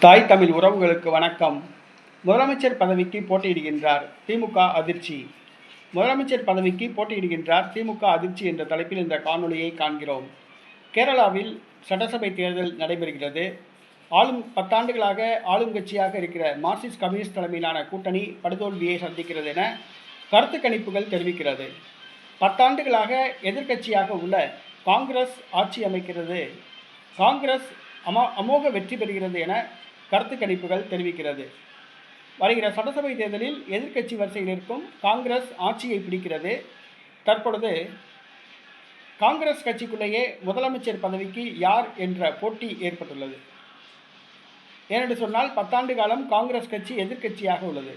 தாய் தமிழ் உறவுகளுக்கு வணக்கம். முதலமைச்சர் பதவிக்கு போட்டியிடுகின்றார் திமுக அதிர்ச்சி. முதலமைச்சர் பதவிக்கு போட்டியிடுகின்றார் திமுக அதிர்ச்சி என்ற தலைப்பில் இந்த காணொலியை காண்கிறோம். கேரளாவில் சட்டசபை தேர்தல் நடைபெறுகிறது. 10 ஆண்டுகளாக ஆளும் கட்சியாக இருக்கிற மார்க்சிஸ்ட் கம்யூனிஸ்ட் தலைமையிலான கூட்டணி படுதோல்வியை சந்திக்கிறது என கருத்து கணிப்புகள் தெரிவிக்கிறது. 10 ஆண்டுகளாக எதிர்க்கட்சியாக உள்ள காங்கிரஸ் ஆட்சி அமைக்கிறது. காங்கிரஸ் அமோக வெற்றி பெறுகிறது என கருத்து கணிப்புகள் தெரிவிக்கிறது. வருகிற சட்டசபை தேர்தலில் எதிர்க்கட்சி வரிசையில் இருக்கும் காங்கிரஸ் ஆட்சியை பிடிக்கிறது. தற்பொழுது காங்கிரஸ் கட்சிக்குள்ளேயே முதலமைச்சர் பதவிக்கு யார் என்ற போட்டி ஏற்பட்டுள்ளது. ஏனென்று சொன்னால் 10 ஆண்டு காலம் காங்கிரஸ் கட்சி எதிர்க்கட்சியாக உள்ளது.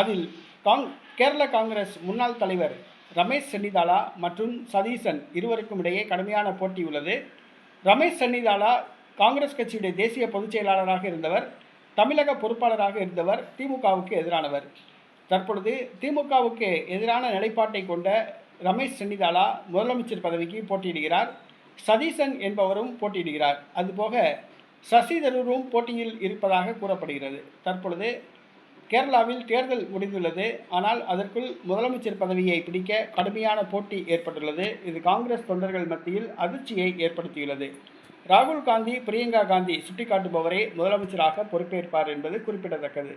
அதில் கேரள காங்கிரஸ் முன்னாள் தலைவர் ரமேஷ் சென்னிதாலா மற்றும் சதீசன் இருவருக்கும் இடையே கடுமையான போட்டி உள்ளது. ரமேஷ் சென்னிதாலா காங்கிரஸ் கட்சியுடைய தேசிய பொதுச் செயலாளராக இருந்தவர், தமிழக பொறுப்பாளராக இருந்தவர், திமுகவுக்கு எதிரானவர். தற்பொழுது திமுகவுக்கு எதிரான நிலைப்பாட்டை கொண்ட ரமேஷ் சென்னிதாலா முதலமைச்சர் பதவிக்கு போட்டியிடுகிறார். சதீசன் என்பவரும் போட்டியிடுகிறார். அதுபோக சசி தரூரும் போட்டியில் இருப்பதாக கூறப்படுகிறது. தற்பொழுது கேரளாவில் தேர்தல் முடிந்துள்ளது. ஆனால் அதற்குள் முதலமைச்சர் பதவியை பிடிக்க கடுமையான போட்டி ஏற்பட்டுள்ளது. இது காங்கிரஸ் தொண்டர்கள் மத்தியில் அதிர்ச்சியை ஏற்படுத்தியுள்ளது. ராகுல் காந்தி, பிரியங்கா காந்தி சுட்டிக்காட்டுபவரே முதலமைச்சராக பொறுப்பேற்பார் என்பது குறிப்பிடத்தக்கது.